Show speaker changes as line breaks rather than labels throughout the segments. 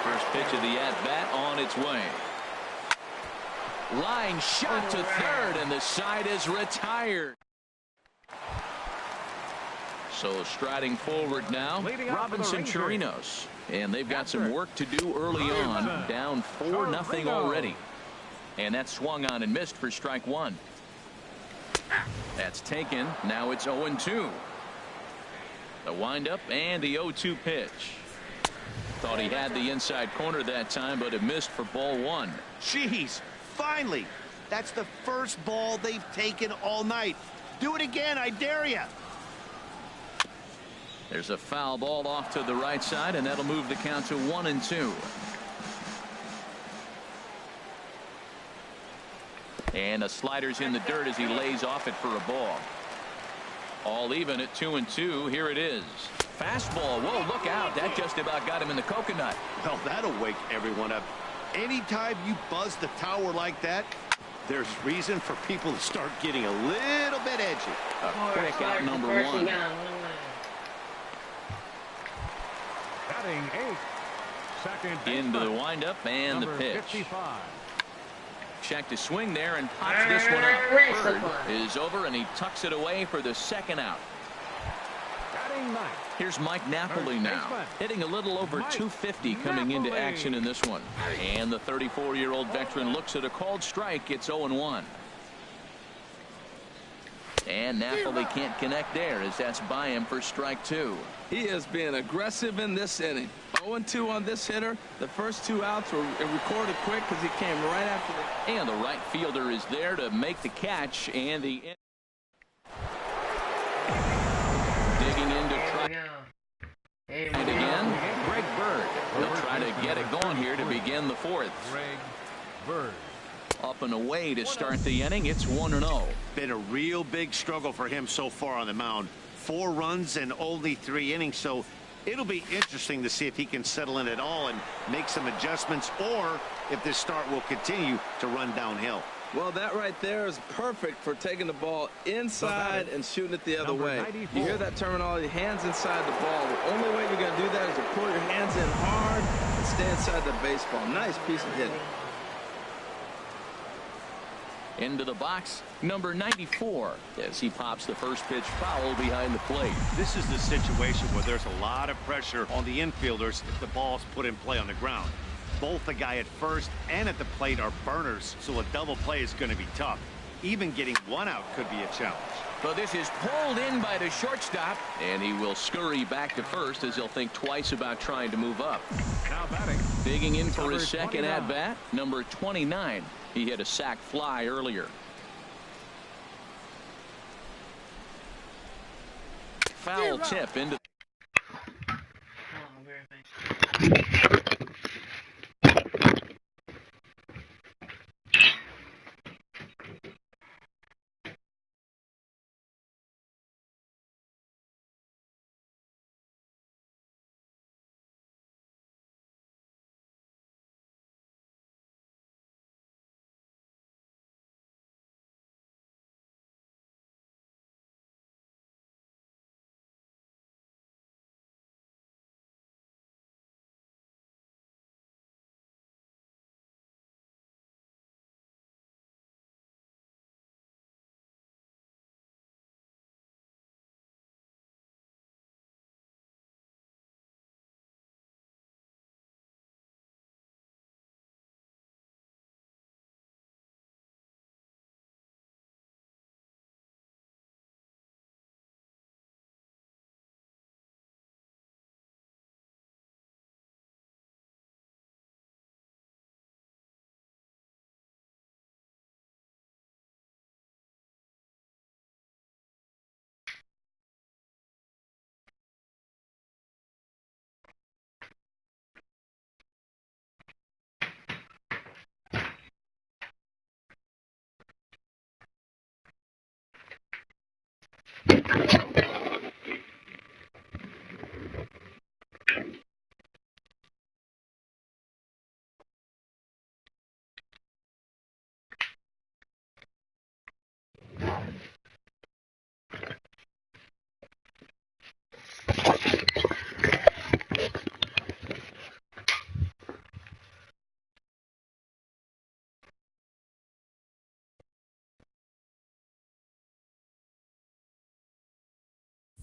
First pitch of the at-bat on its way. Line shot to third, and the side is retired. So striding forward now, Robinson Chirinos. And they've got some work to do early on, down 4-0 already. And that swung on and missed for strike one. That's taken. Now it's 0-2. The windup and the 0-2 pitch. Thought he had the inside corner that time, but it missed for ball one.
Jeez, finally. That's the first ball they've taken all night. Do it again, I dare you.
There's a foul ball off to the right side, and that'll move the count to 1-2. And a slider's in the dirt as he lays off it for a ball. All even at 2-2. Here it is. Fastball. Whoa, look out. That just about got him in the coconut.
Well, that'll wake everyone up. Anytime you buzz the tower like that, there's reason for people to start getting a little bit edgy.
A quick out number one.
Batting eighth. Second
into the windup and the pitch. 55. Check to swing there and pops this one up. Bird is over and he tucks it away for the second out. Here's Mike Napoli now, hitting a little over 250 coming into action in this one. And the 34-year-old veteran looks at a called strike. It's 0-1. And Napoli can't connect there as that's by him for strike two.
He has been aggressive in this inning. 0-2 on this hitter. The first two outs were recorded quick because he came right after the.
And the right fielder is there to make the catch, and the digging into try. And again, Greg Bird. He'll try to get it going here to begin the fourth.
Greg Bird.
Up and away to start the inning. It's 1-0.
Been a real big struggle for him so far on the mound. 4 runs and only 3 innings, so it'll be interesting to see if he can settle in at all and make some adjustments, or if this start will continue to run downhill.
Well, that right there is perfect for taking the ball inside and shooting it the other way. You hear that terminology, hands inside the ball. The only way you're going to do that is to pull your hands in hard and stay inside the baseball. Nice piece of hitting.
Into the box, number 94, as he pops the first pitch foul behind the plate.
This is the situation where there's a lot of pressure on the infielders if the ball's put in play on the ground. Both the guy at first and at the plate are burners, so a double play is going to be tough. Even getting one out could be a challenge.
So this is pulled in by the shortstop, and he will scurry back to first as he'll think twice about trying to move up.
Now batting.
Digging in for his second at-bat, number 29. He hit a sac fly earlier. Foul tip into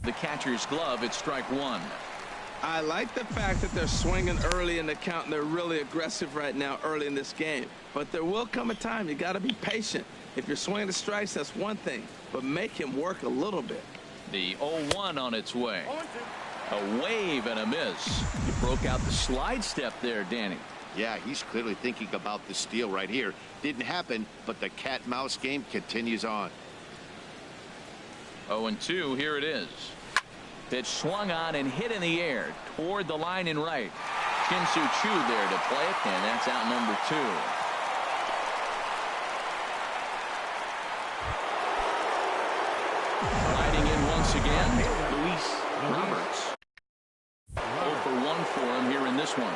The catcher's glove, it's strike one.
I like the fact that they're swinging early in the count and they're really aggressive right now early in this game. But there will come a time you got to be patient. If you're swinging the strikes, that's one thing, but make him work a little bit.
The 0-1 on its way. A wave and a miss. You broke out the slide step there, Danny.
Yeah, he's clearly thinking about the steal right here. Didn't happen, but the cat-mouse game continues on.
0-2, here it is. Pitch swung on and hit in the air toward the line and right. Shin-Soo Choo there to play it, and that's out number 2. Sliding in once again, Luis Roberts. 0 for 1 for him here in this one.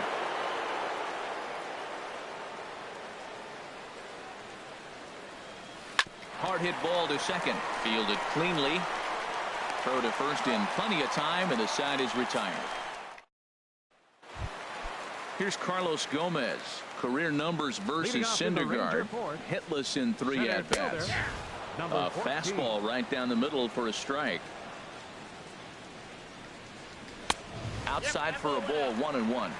Hard hit ball to second. Fielded cleanly. Throw to first in plenty of time, and the side is retired. Here's Carlos Gomez. Career numbers versus Syndergaard. Hitless in 3 at-bats. A fastball right down the middle for a strike. Outside for a ball, 1-1.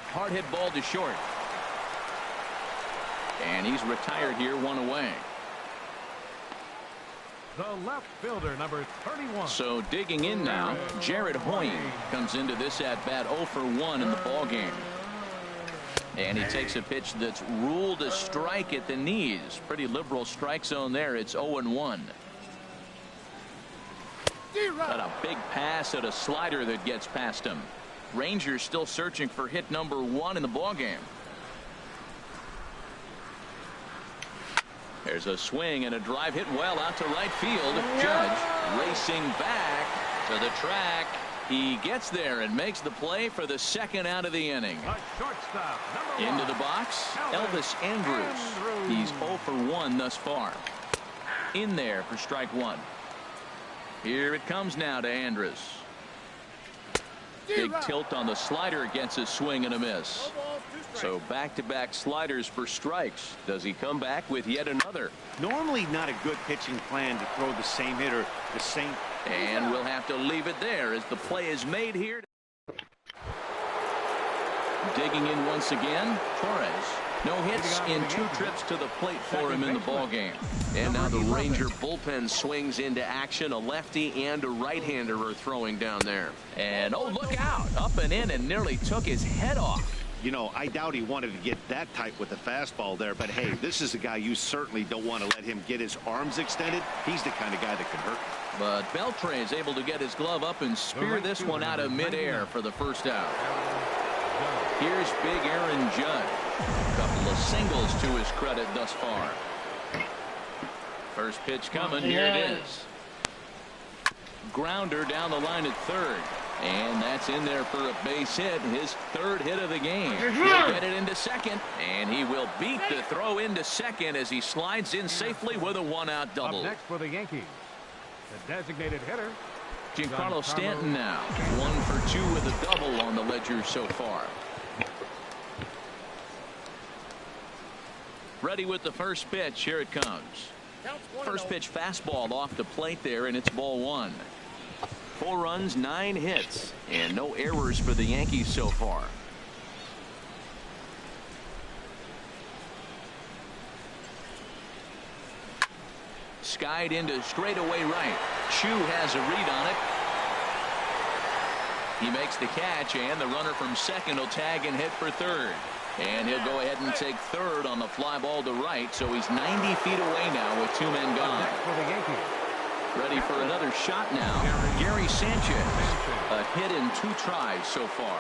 Hard hit ball to short. And he's retired here, 1 away.
The left fielder, number 31.
So digging in now, Jared Hoying comes into this at bat 0 for 1 in the ball game. And he takes a pitch that's ruled a strike at the knees. Pretty liberal strike zone there. It's 0-1. Got a big pass at a slider that gets past him. Rangers still searching for hit number 1 in the ball game. There's a swing and a drive hit well out to right field. Judge racing back to the track. He gets there and makes the play for the second out of the inning. Into the box, Elvis Andrus. He's 0 for 1 thus far. In there for strike 1. Here it comes now to Andrus. Big tilt on the slider, gets a swing and a miss. So back-to-back sliders for strikes. Does he come back with yet another?
Normally not a good pitching plan to throw the same hitter the same.
And we'll have to leave it there as the play is made here. Digging in once again, Torres. No hits in 2 trips to the plate for him in the ball game. And now the Ranger bullpen swings into action. A lefty and a right-hander are throwing down there. And oh, look out, up and in, and nearly took his head off.
You know, I doubt he wanted to get that tight with the fastball there, but hey, this is a guy you certainly don't want to let him get his arms extended. He's the kind of guy that can hurt.
But Beltre is able to get his glove up and spear this one out of midair for the first out. Here's big Aaron Judge. A couple of singles to his credit thus far. First pitch coming. Here it is. Grounder down the line at third. And that's in there for a base hit. His 3rd hit of the game. He'll get it into second. And he will beat the throw into second as he slides in safely with a 1-out double.
Up next for the Yankees, the designated hitter,
Giancarlo Stanton now. 1 for 2 with a double on the ledger so far. Ready with the first pitch. Here it comes. First pitch fastball off the plate there, and it's ball 1. 4 runs, 9 hits, and no errors for the Yankees so far. Skied into straightaway right. Chu has a read on it. He makes the catch, and the runner from second will tag and hit for third. And he'll go ahead and take third on the fly ball to right, so he's 90 feet away now with 2 men gone.
for the Yankees.
Ready for another shot now. Gary Sanchez. A hit in 2 tries so far.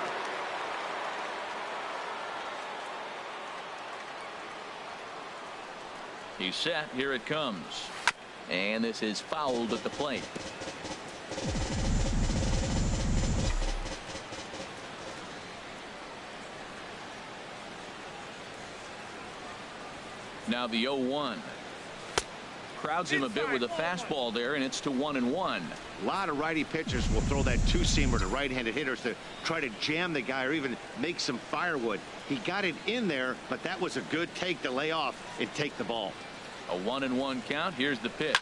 He's set. Here it comes. And this is fouled at the plate. Now the 0-1. crowds him a bit with a fastball there, and it's to 1-1.
A lot of righty pitchers will throw that two-seamer to right-handed hitters to try to jam the guy or even make some firewood. He got it in there, but that was a good take to lay off and take the ball.
A 1-1 count. Here's the pitch.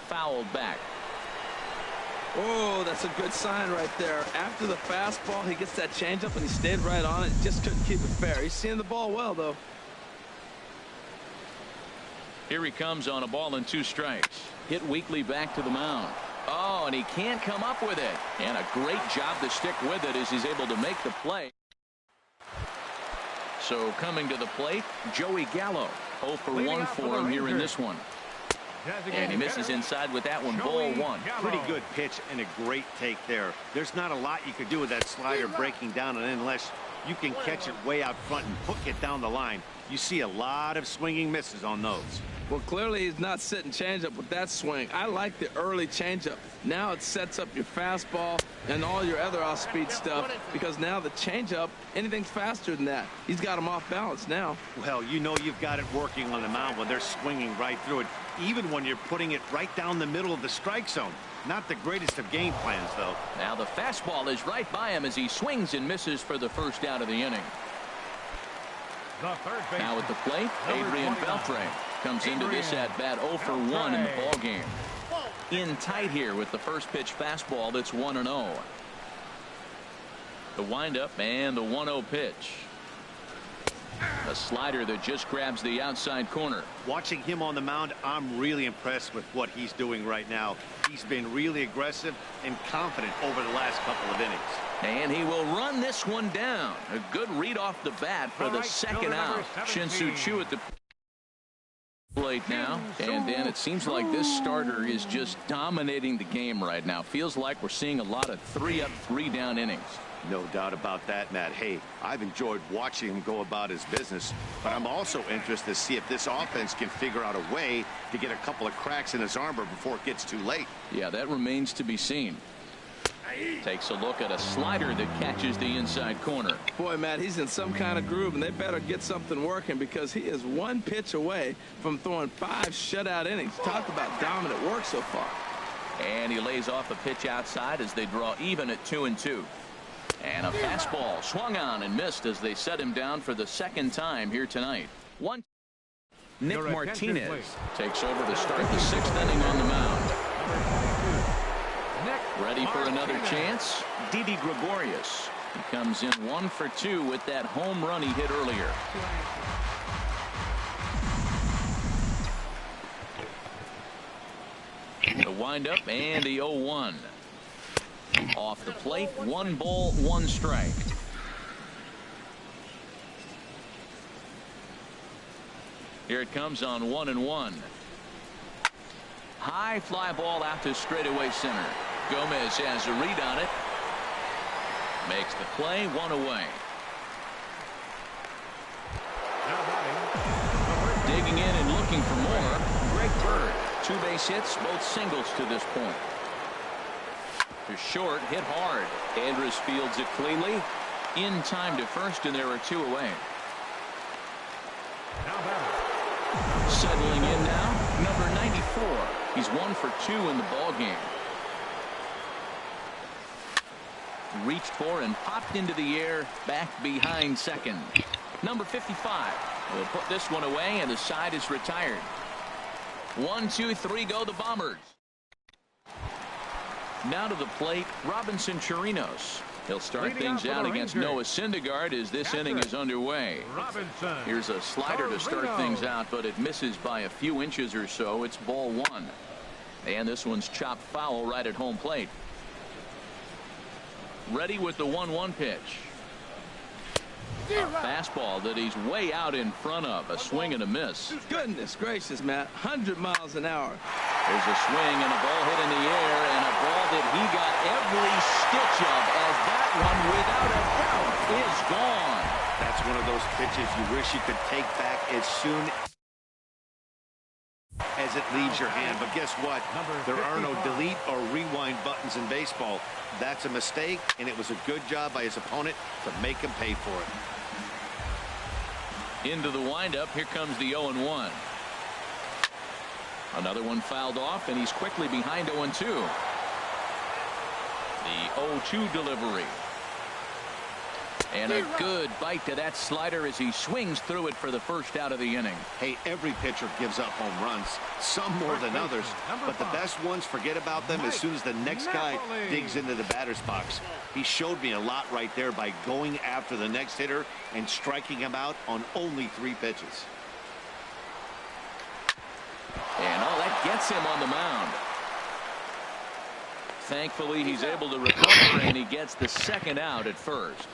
Fouled back.
Oh, that's a good sign right there. After the fastball, he gets that changeup, and he stayed right on it. Just couldn't keep it fair. He's seeing the ball well, though.
Here he comes on a ball and 2 strikes. Hit weakly back to the mound. Oh, and he can't come up with it. And a great job to stick with it as he's able to make the play. So coming to the plate, Joey Gallo. 0 for 1 for him here in this one. And he misses inside with that one. Ball 1.
Pretty good pitch and a great take there. There's not a lot you could do with that slider breaking down, and unless you can catch it way out front and hook it down the line, you see a lot of swinging misses on those.
Well, clearly he's not sitting changeup with that swing. I like the early changeup. Now it sets up your fastball and all your other off-speed stuff, because now the changeup, anything's faster than that. He's got him off balance now.
Well, you know you've got it working on the mound when they're swinging right through it, even when you're putting it right down the middle of the strike zone. Not the greatest of game plans, though.
Now the fastball is right by him as he swings and misses for the first out of the inning. Now at the plate, Adrian Beltre comes into this at bat 0 for 1 in the ball game. In tight here with the first pitch fastball that's 1-0. The windup and the 1-0 pitch. A slider that just grabs the outside corner.
Watching him on the mound, I'm really impressed with what he's doing right now. He's been really aggressive and confident over the last couple of innings.
And he will run this one down. A good read off the bat for the second out. Shin-Soo Choo at the plate now. And then it seems like this starter is just dominating the game right now. Feels like we're seeing a lot of 3-up, 3-down innings.
No doubt about that, Matt. Hey, I've enjoyed watching him go about his business, but I'm also interested to see if this offense can figure out a way to get a couple of cracks in his armor before it gets too late.
Yeah, that remains to be seen. Takes a look at a slider that catches the inside corner.
Boy, Matt, he's in some kind of groove, and they better get something working, because he is 1 pitch away from throwing 5 shutout innings. Talk about dominant work so far.
And he lays off a pitch outside as they draw even at 2-2. And a fastball swung on and missed as they set him down for the second time here tonight. Nick Martinez takes over to start the 6th inning on the mound. Ready for another chance? Didi Gregorius. He comes in 1 for 2 with that home run he hit earlier. The windup and the 0-1. Off the plate, 1 ball, 1 strike. Here it comes on 1-1. High fly ball out to straightaway center. Gomez has a read on it. Makes the play, 1 away. Digging in and looking for more. Greg Bird. 2 base hits, both singles to this point. To short, hit hard. Andrus fields it cleanly. In time to first, and there are 2 away. Settling in now, number 94. He's 1 for 2 in the ball game. Reached for and popped into the air, back behind second. Number 55 will put this one away, and the side is retired. 1, 2, 3 go the Bombers. Now to the plate, Robinson Chirinos. He'll start things out against Noah Syndergaard as this inning is underway. Here's a slider to start things out, but it misses by a few inches or so. It's ball 1. And this one's chopped foul right at home plate. Ready with the 1-1 pitch. A fastball that he's way out in front of. A swing and a miss.
Goodness gracious, Matt. 100 miles an hour.
There's a swing and a ball hit in the air, and a ball that he got every stitch of, as that one, without a doubt, is gone.
That's one of those pitches you wish you could take back as soon as it leaves your hand. But guess what? There are no delete or rewind buttons in baseball. That's a mistake, and it was a good job by his opponent to make him pay for it.
Into the windup. Here comes the 0-1. Another one fouled off, and he's quickly behind 0-2. The 0-2 delivery. And a good bite to that slider as he swings through it for the first out of the inning.
Hey, every pitcher gives up home runs, some more than others, but the best ones forget about them as soon as the next guy digs into the batter's box. He showed me a lot right there by going after the next hitter and striking him out on only 3 pitches.
And that gets him on the mound. Thankfully, he's able to recover, and he gets the second out at first.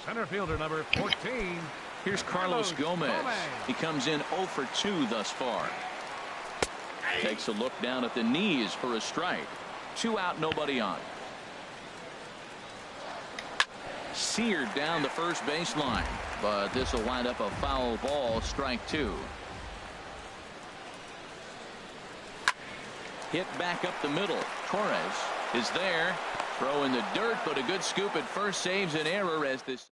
Center fielder number 14.
Here's Carlos Gomez. He comes in 0 for 2 thus far. Takes a look down at the knees for a strike. 2 out, nobody on. Seared down the first baseline, but this will wind up a foul ball, strike 2. Hit back up the middle. Torres is there. Throw in the dirt, but a good scoop at first saves an error as this.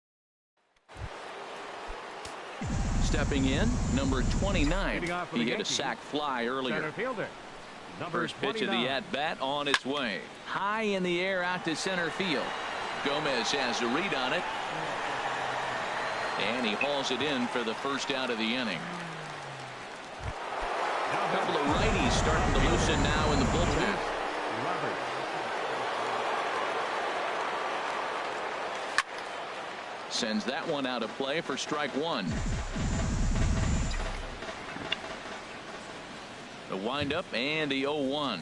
Stepping in, number 29. He hit a sac fly earlier.
Center fielder, number
First pitch of the
29.
at-bat on its way. High in the air out to center field. Gomez has a read on it. And he hauls it in for the first out of the inning. A couple of righties starting to loosen now in the bullpen. Sends that one out of play for strike 1. The windup and the 0-1.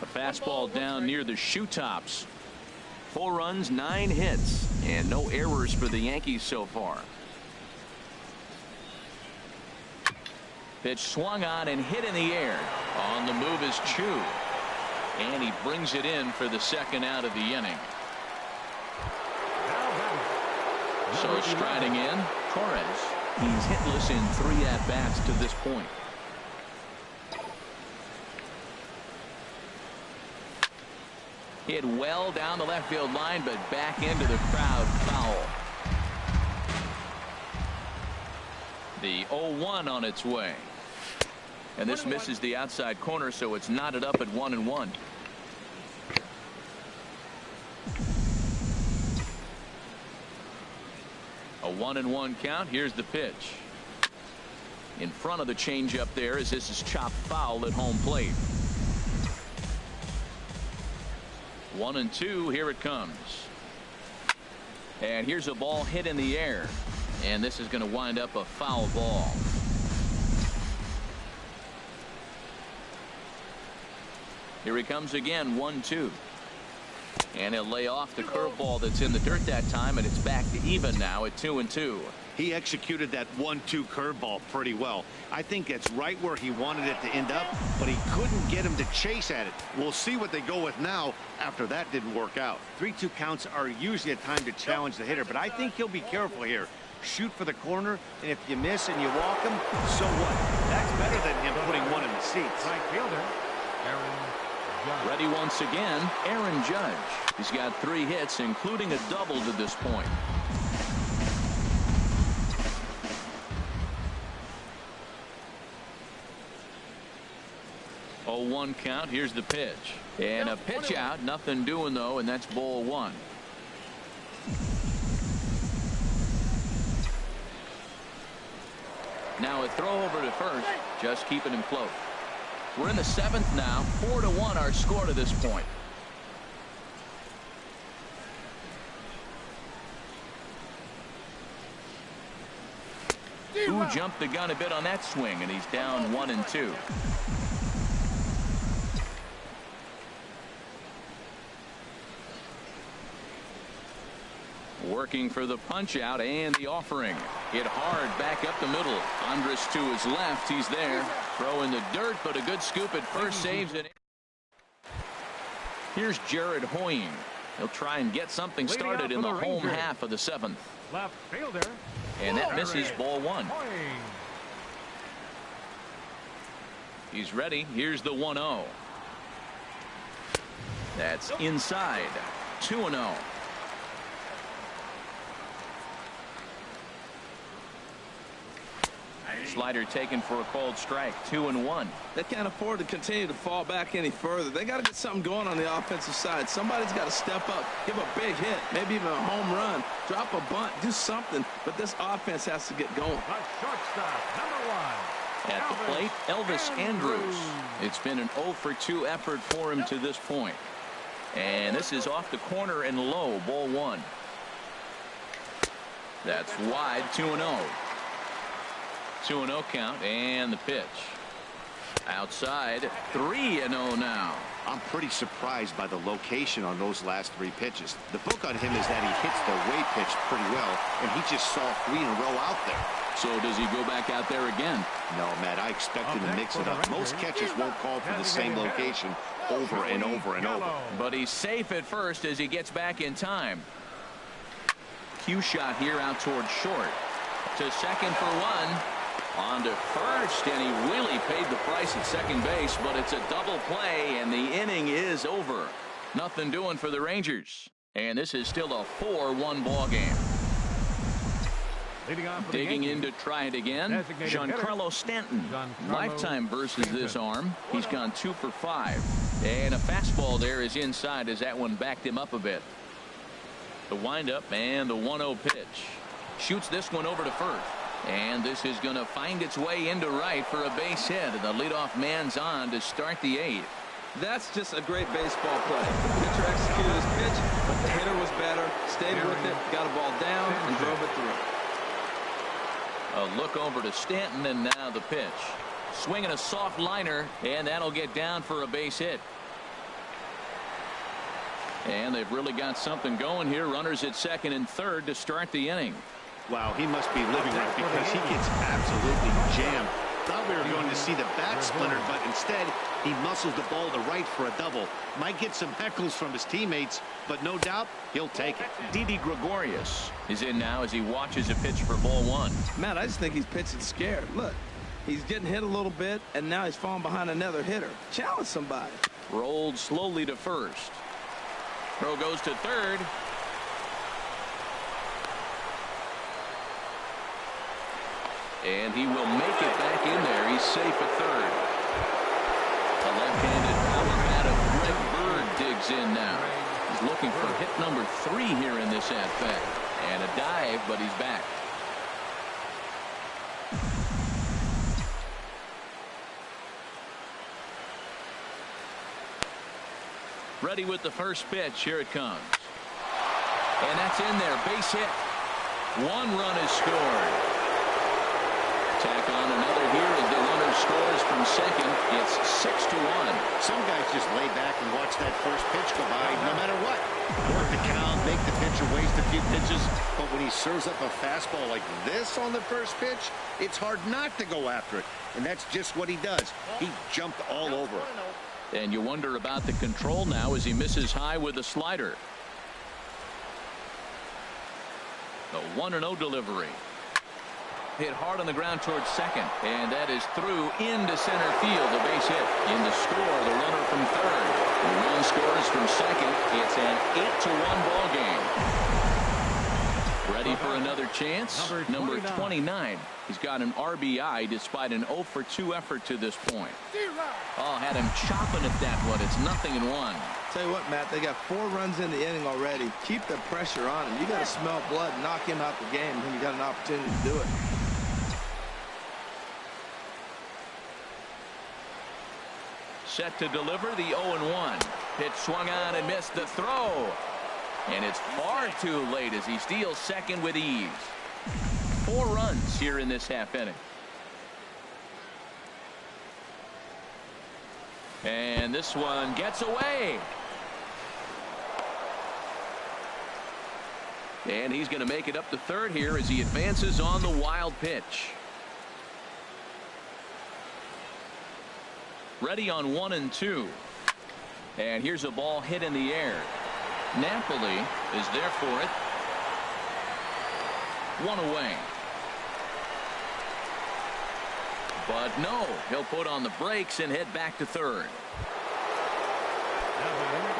A fastball down near the shoe tops. 4 runs, 9 hits, and no errors for the Yankees so far. Pitch swung on and hit in the air. On the move is Chu. And he brings it in for the second out of the inning. So striding in, Torres. He's hitless in 3 at-bats to this point. Hit well down the left field line, but back into the crowd, foul. The 0-1 on its way. And this misses the outside corner, so it's knotted up at 1-1. A 1-1 count. Here's the pitch. In front of the changeup there as this is chopped foul at home plate. 1-2. Here it comes. And here's a ball hit in the air. And this is going to wind up a foul ball. Here he comes again. 1-2. And he'll lay off the curveball that's in the dirt that time, and it's back to even now at 2-2.
He executed that 1-2 curveball pretty well. I think it's right where he wanted it to end up, but he couldn't get him to chase at it. We'll see what they go with now after that didn't work out. 3-2 counts are usually a time to challenge the hitter, but I think he'll be careful here. Shoot for the corner, and if you miss and you walk him, so what? That's better than him putting one in the seats.
Right fielder, Aaron Judge.
Ready once again, Aaron Judge. He's got 3 hits, including a double to this point. Oh, 1 count. Here's the pitch. And a pitch out. Nothing doing, though, and that's ball 1. Now a throw over to first, just keeping him close. We're in the 7th now. 4-1 our score to this point. Who jumped the gun a bit on that swing, and he's down 1-2. Working for the punch out and the offering. Hit hard back up the middle. Andrus to his left. He's there. Throw in the dirt, but a good scoop at first, saves it. Here's Jared Hoying. He'll try and get something started in the home half of the 7th.
Left fielder.
And that misses, ball 1.
Hoying.
He's ready. Here's the 1-0. That's inside. 2-0. Slider taken for a called strike. 2-1.
They can't afford to continue to fall back any further. They got to get something going on the offensive side. Somebody's got to step up, give a big hit, maybe even a home run, drop a bunt, do something. But this offense has to get going.
The shortstop, number 1.
At the plate, Elvis Andrews. It's been an 0-for-2 effort for him to this point. And this is off the corner and low, ball 1. That's wide, 2-0. 2-0 count, and the pitch. Outside, 3-0 now.
I'm pretty surprised by the location on those last 3 pitches. The book on him is that he hits the way pitch pretty well, and he just saw 3 in a row out there.
So does he go back out there again?
No, Matt, I expect him to mix it up. Most catchers won't call for the same location over and over and over.
But he's safe at first as he gets back in time. Cue shot here out towards short. To second for 1. On to first, and he really paid the price at second base, but it's a double play, and the inning is over. Nothing doing for the Rangers. And this is still a 4-1 ball game. Digging in to try it again, Giancarlo Stanton. Lifetime versus this arm. He's gone 2 for 5. And a fastball there is inside as that one backed him up a bit. The windup and the 1-0 pitch. Shoots this one over to first. And this is going to find its way into right for a base hit. And the leadoff man's on to start the 8th.
That's just a great baseball play. The pitcher executed his pitch, but the hitter was better, stayed with it, got a ball down, and drove it through.
A look over to Stanton, and now the pitch. Swinging a soft liner, and that'll get down for a base hit. And they've really got something going here. Runners at second and third to start the inning.
Wow, he must be living right because he gets absolutely jammed. Thought we were going to see the bat splinter, but instead he muscles the ball to right for a double. Might get some heckles from his teammates, but no doubt he'll take it.
Didi Gregorius is in now as he watches a pitch for ball 1.
Man, I just think he's pitching scared. Look, he's getting hit a little bit, and now he's falling behind another hitter. Challenge somebody.
Rolled slowly to first. Throw goes to third. And he will make it back in there. He's safe at third. The left-handed power bat of Greg Bird digs in now. He's looking for hit number 3 here in this at-bat. And a dive, but he's back. Ready with the first pitch. Here it comes. And that's in there. Base hit. 1 run is scored. Tack on another here as the runner scores from second. It's 6-1.
Some guys just lay back and watch that first pitch go by no matter what. Work the count, make the pitcher waste a few pitches. But when he serves up a fastball like this on the first pitch, it's hard not to go after it. And that's just what he does. He jumped all over it.
And you wonder about the control now as he misses high with a slider. The 1-0 delivery. Hit hard on the ground towards second, and that is through into center field. The base hit. In to score, the runner from third. The run scores from second. It's an 8-1 ball game. Ready for another chance? Number 29. He's got an RBI despite an 0-for-2 effort to this point. Oh, had him chopping at that one. It's 0-1.
Tell you what, Matt, they got 4 runs in the inning already. Keep the pressure on him. You got to smell blood, knock him out the game when you got an opportunity to do it.
Set to deliver the 0-1. Pitch swung on and missed the throw. And it's far too late as he steals second with ease. 4 runs here in this half inning. And this one gets away. And he's going to make it up to third here as he advances on the wild pitch. Ready on 1 and 2. And here's a ball hit in the air. Napoli is there for it. 1 away. But no, he'll put on the brakes and head back to third.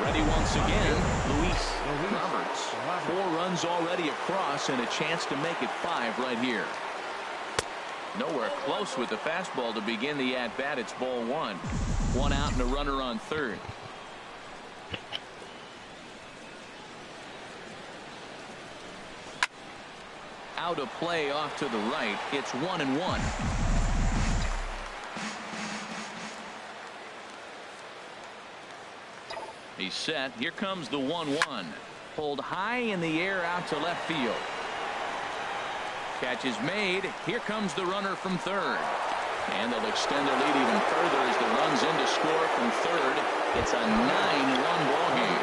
Ready once again, Luis Roberts. 4 runs already across and a chance to make it 5 right here. Nowhere close with the fastball to begin the at-bat. It's ball one. One out and a runner on third. Out of play off to the right. It's 1-1. He's set. Here comes the 1-1. Pulled high in the air out to left field. Catch is made. Here comes the runner from third. And they'll extend their lead even further as the run's in to score from third. It's a 9-1 ball game.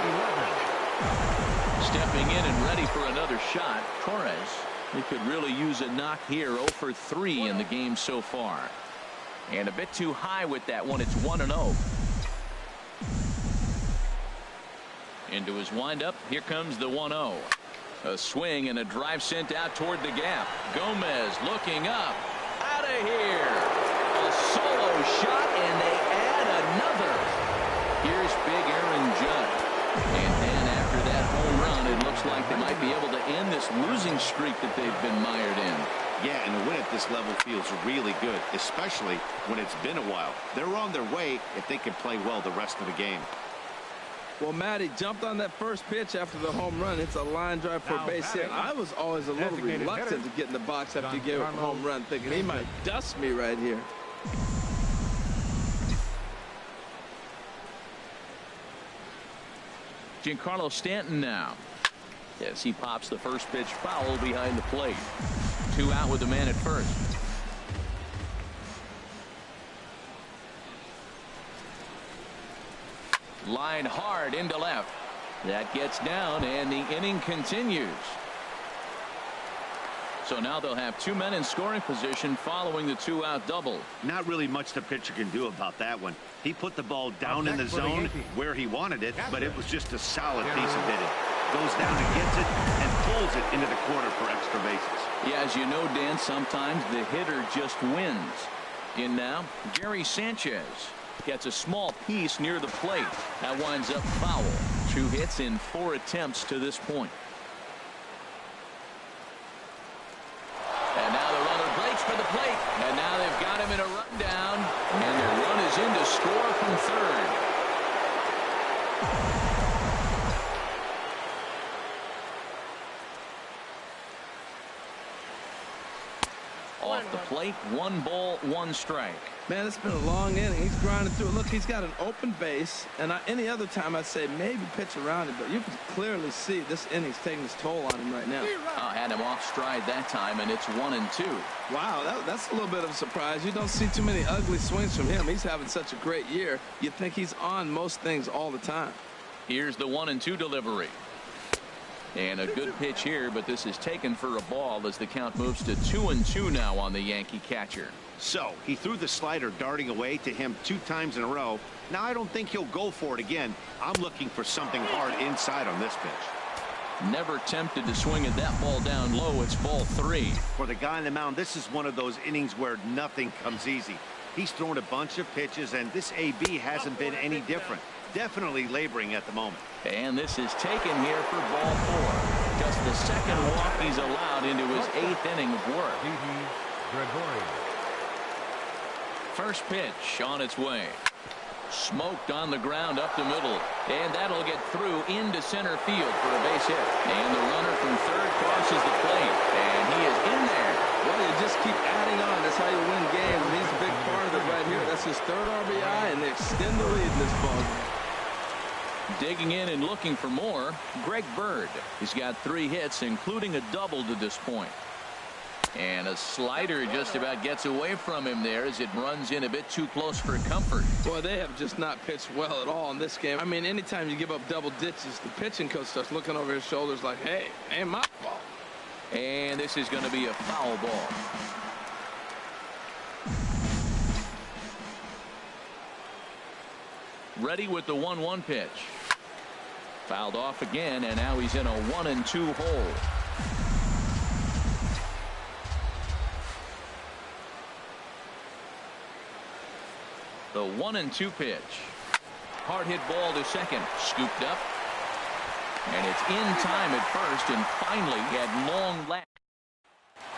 Stepping in and ready for another shot, Torres. He could really use a knock here. 0 for 3 in the game so far. And a bit too high with that one. It's 1-0. Into his windup. Here comes the 1-0. A swing and a drive sent out toward the gap. Gomez looking up. Out of here. A solo shot, and they add another. Here's big Aaron Judge. And then after that home run, it looks like they might be able to end this losing streak that they've been mired in.
Yeah, and a win at this level feels really good, especially when it's been a while. They're on their way if they can play well the rest of the game.
Well, Matty jumped on that first pitch after the home run. It's a line drive for a base hit. I was always a little reluctant to get in the box after you gave a home run, thinking he might dust me right here.
Giancarlo Stanton now. Yes, he pops the first pitch foul behind the plate. 2 out with the man at first. Line hard into left. That gets down, and the inning continues. So now they'll have 2 men in scoring position following the 2-out double.
Not really much the pitcher can do about that one. He put the ball down in the zone where he wanted it, but it was just a solid piece of hitting. Goes down and gets it and pulls it into the corner for extra bases.
Yeah, as you know, Dan, sometimes the hitter just wins. In now, Gary Sanchez gets a small piece near the plate. That winds up foul. 2 hits in 4 attempts to this point. And now the runner breaks for the plate. And now they've got him in a rundown. And the run is in to score from third. Off the plate, 1 ball, 1 strike.
Man, it's been a long inning. He's grinding through it. Look, he's got an open base, and any other time I'd say maybe pitch around it, but you can clearly see this inning's taking its toll on him right now.
Had him off stride that time, and it's 1-2.
Wow, that's a little bit of a surprise. You don't see too many ugly swings from him. He's having such a great year. You'd think he's on most things all the time.
Here's the 1-2 delivery. And a good pitch here, but this is taken for a ball as the count moves to 2-2 now on the Yankee catcher.
So he threw the slider darting away to him 2 times in a row. Now I don't think he'll go for it again. I'm looking for something hard inside on this pitch.
Never tempted to swing at that ball down low. It's ball 3.
For the guy on the mound, this is one of those innings where nothing comes easy. He's thrown a bunch of pitches, and this AB hasn't been any different. Definitely laboring at the moment.
And this is taken here for ball 4. Just the second walk he's allowed into his 8th inning of work. First pitch on its way. Smoked on the ground up the middle. And that'll get through into center field for a base hit. And the runner from third crosses the plate. And he is in there.
Well, you just keep adding on. That's how you win games. And he's a big part of it right here. That's his 3rd RBI, and they extend the lead in this ballgame.
Digging in and looking for more, Greg Bird. He's got 3 hits, including a double to this point. And a slider just about gets away from him there as it runs in a bit too close for comfort.
Boy, they have just not pitched well at all in this game. I mean, anytime you give up double ditches, the pitching coach starts looking over his shoulders like, hey, ain't my fault.
And this is going to be a foul ball. Ready with the 1-1 pitch. Fouled off again, and now he's in a 1-2 hole. The 1-2 pitch. Hard hit ball to second. Scooped up. And it's in time at first, and finally at long last.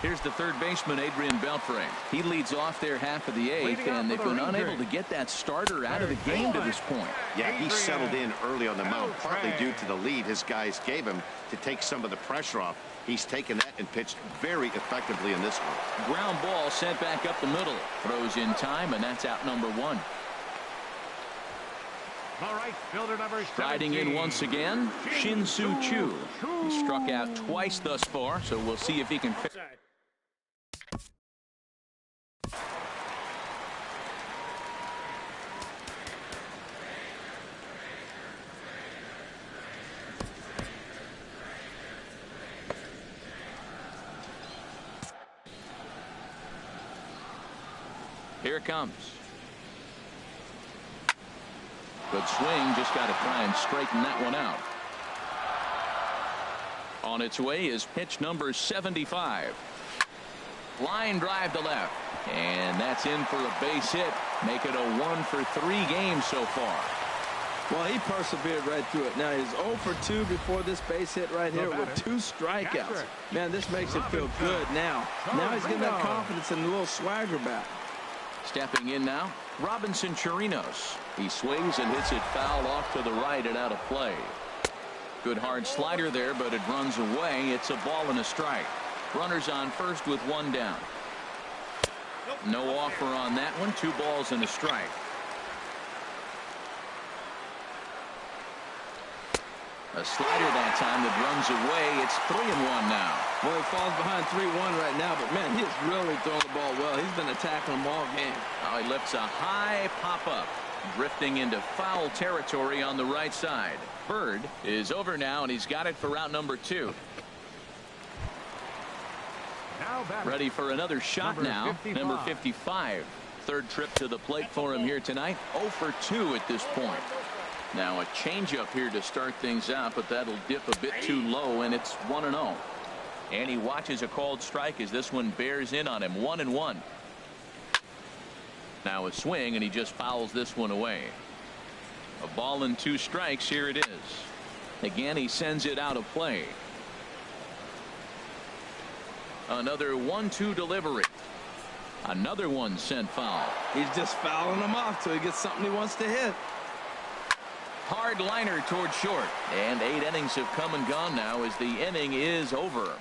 Here's the third baseman, Adrian Beltre. He leads off their half of the eighth, and they've been unable to get that starter out of the game to this point.
Yeah, he settled in early on the mound, partly due to the lead his guys gave him to take some of the pressure off. He's taken that and pitched very effectively in this one.
Ground ball sent back up the middle. Throws in time, and that's out number one.
All right, fielder number 17.
Riding in once again, Shin-Soo Choo. He struck out twice thus far, so we'll see if he can fix. Here it comes. Good swing, just got to try and straighten that one out. On its way is pitch number 75. Line drive to left, and that's in for a base hit. Make it a 1-for-3 game so far.
Well, he persevered right through it. Now he's 0 for 2 before this base hit right here with 2 strikeouts. Man, this makes him feel good now. Now he's getting that confidence and a little swagger back.
Stepping in now, Robinson Chirinos. He swings and hits it foul off to the right and out of play. Good hard slider there, but it runs away. It's a ball and a strike. Runners on first with one down. No offer on that one. 2 balls and a strike. A slider that time that runs away. It's 3-1 now.
Well, he falls behind 3-1 right now, but man, he is really throwing the ball well. He's been attacking them all game.
Now he lifts a high pop-up, drifting into foul territory on the right side. Bird is over now, and he's got it for out number 2. Ready for another shot now. Number 55. Third trip to the plate for him here tonight. 0 for 2 at this point. Now a changeup here to start things out, but that'll dip a bit too low, and it's 1-0. And he watches a called strike as this one bears in on him. 1-1. Now a swing, and he just fouls this one away. A ball and 2 strikes. Here it is. Again, he sends it out of play. Another 1-2 delivery. Another one sent foul.
He's just fouling them off till he gets something he wants to hit.
Hard liner toward short, and 8 innings have come and gone now as the inning is over.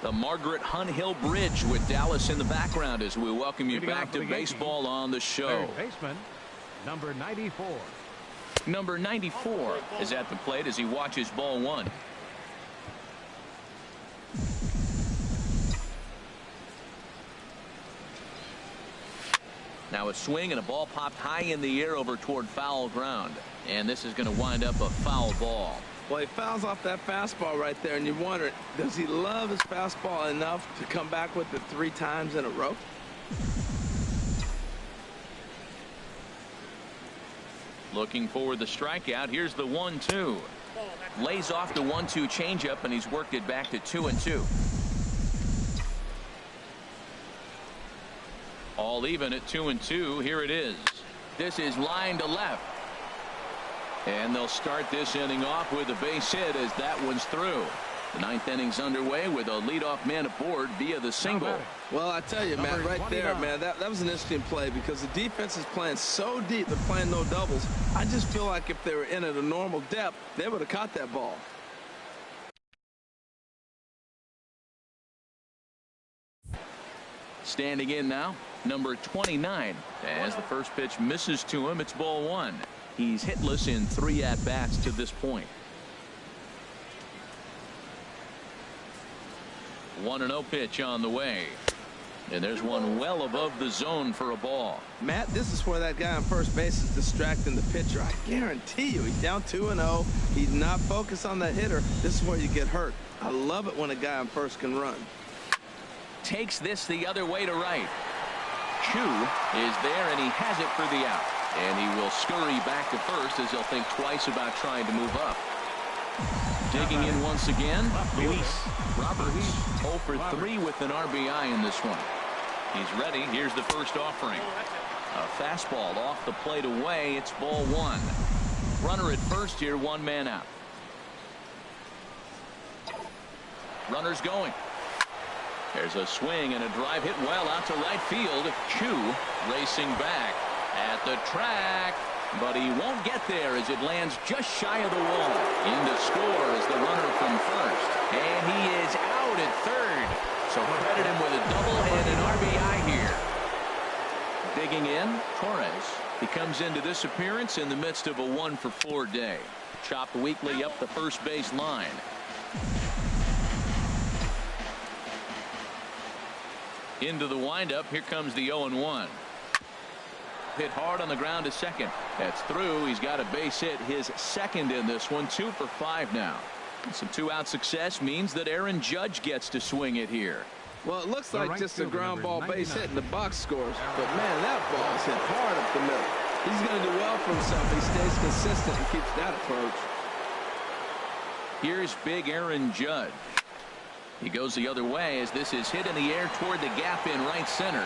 The Margaret Hunt Hill Bridge with Dallas in the background as we welcome you back to baseball on the show.
Third baseman, number 94.
Number 94 is at the plate as he watches ball 1. Now a swing and a ball popped high in the air over toward foul ground. And this is going to wind up a foul ball.
Well, he fouls off that fastball right there, and you wonder, does he love his fastball enough to come back with it 3 times in a row?
Looking for the strikeout. Here's the 1-2. Lays off the 1-2 changeup, and he's worked it back to 2-2. All even at 2-2. Here it is. This is line to left. And they'll start this inning off with a base hit as that one's through. The 9th inning's underway with a leadoff man aboard via the single.
Well, I tell you, Matt, right there, man, that was an interesting play because the defense is playing so deep. They're playing no doubles. I just feel like if they were in at a normal depth, they would have caught that ball.
Standing in now, number 29. As the first pitch misses to him, it's ball 1. He's hitless in 3 at-bats to this point. 1-0 pitch on the way. And there's one well above the zone for a ball.
Matt, this is where that guy on first base is distracting the pitcher. I guarantee you, he's down 2-0. He's not focused on that hitter. This is where you get hurt. I love it when a guy on first can run.
Takes this the other way to right. Chu is there, and he has it for the out. And he will scurry back to first as he'll think twice about trying to move up. Digging in once again, Luis Roberts. 0 for 3 with an RBI in this one. He's ready. Here's the first offering. A fastball off the plate away. It's ball 1. Runner at first here, 1 man out. Runners going. There's a swing and a drive hit well out to right field. Chu racing back at the track, but he won't get there as it lands just shy of the wall. In to score is the runner from first, and he is out at third. So credit him with a double and an RBI here. Digging in, Torres. He comes into this appearance in the midst of a 1-for-4 day. Chopped weakly up the first base line. Into the windup. Here comes the 0-1. Hit hard on the ground to second. That's through. He's got a base hit, his second in this one. 2 for 5 now. Some 2-out success means that Aaron Judge gets to swing it here.
Well, it looks like just a ground ball base hit and the box scores. But, man, that ball is hit hard up the middle. He's going to do well for himself. He stays consistent and keeps that approach.
Here's big Aaron Judge. He goes the other way as this is hit in the air toward the gap in right center.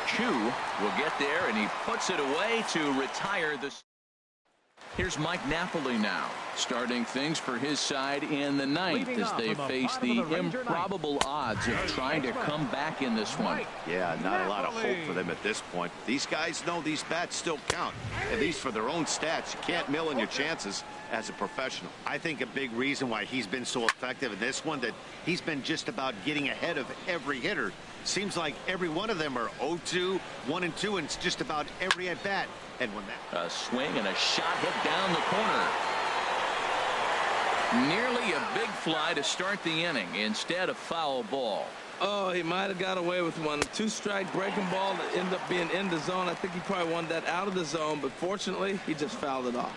Chu will get there, and he puts it away to retire the. Here's Mike Napoli now, starting things for his side in the ninth as they face the improbable odds of trying to come back in this one.
Yeah, not a lot of hope for them at this point. These guys know these bats still count, at least for their own stats. You can't mill in your chances as a professional. I think a big reason why he's been so effective in this one, that he's been just about getting ahead of every hitter. Seems like every one of them are 0-2, 1-2, and it's just about every at bat. And when that
a swing and a shot hit down the corner. Nearly a big fly to start the inning. Instead, a foul ball.
Oh, he might have got away with one. 2-strike breaking ball that ended up being in the zone. I think he probably wanted that out of the zone, but fortunately, he just fouled it off.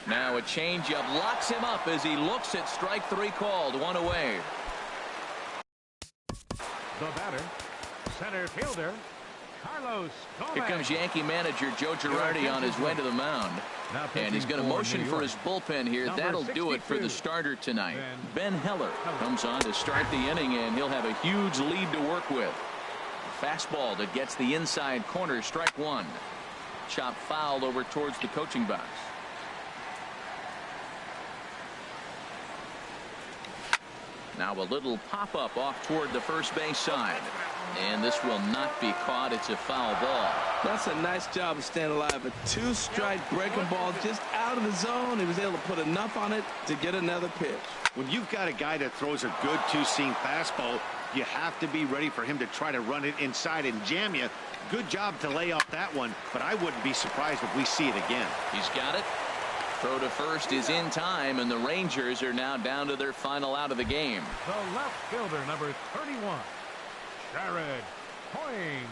Now a changeup locks him up as he looks at strike 3 called. 1 away.
The batter, center fielder, Carlos Gomez.
Here comes Yankee manager Joe Girardi on his way to the mound. And he's going to motion for his bullpen here. That'll do it for the starter tonight. Ben Heller comes on to start the inning, and he'll have a huge lead to work with. Fastball that gets the inside corner, strike 1. Chop fouled over towards the coaching box. Now a little pop-up off toward the first base side. And this will not be caught. It's a foul ball.
That's a nice job of staying alive. A 2-strike breaking ball just out of the zone. He was able to put enough on it to get another pitch.
When you've got a guy that throws a good 2-seam fastball, you have to be ready for him to try to run it inside and jam you. Good job to lay off that one, but I wouldn't be surprised if we see it again.
He's got it. Throw to first is in time, and the Rangers are now down to their final out of the game.
The left fielder, number 31, Jared Hoying.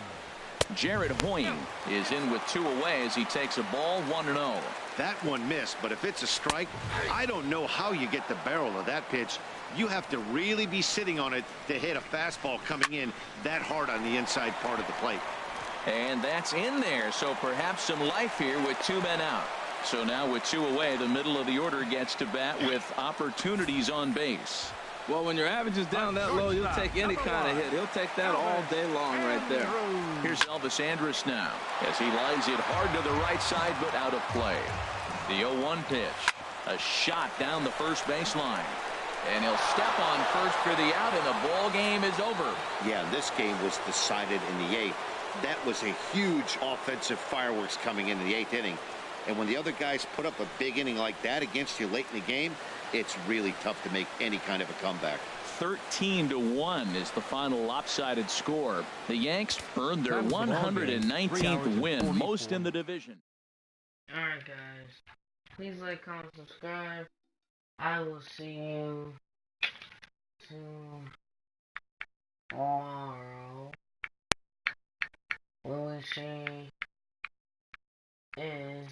Jared Hoying is in with 2 away as he takes a ball 1-0.
That one missed, but if it's a strike, I don't know how you get the barrel of that pitch. You have to really be sitting on it to hit a fastball coming in that hard on the inside part of the plate.
And that's in there, so perhaps some life here with 2 men out. So now with 2 away, the middle of the order gets to bat with opportunities on base.
Well, when your average is down that low, you'll take any kind of hit. He'll take that all day long right there.
Here's Elvis Andrus now as he lines it hard to the right side, but out of play. The 0-1 pitch. A shot down the first baseline. And he'll step on first for the out, and the ball game is over.
Yeah, this game was decided in the 8th. That was a huge offensive fireworks coming into the 8th inning. And when the other guys put up a big inning like that against you late in the game, it's really tough to make any kind of a comeback.
13-1 is the final lopsided score. The Yanks earned their 119th win, most in the division.
Alright guys, please like, comment, subscribe. I will see you tomorrow when we see is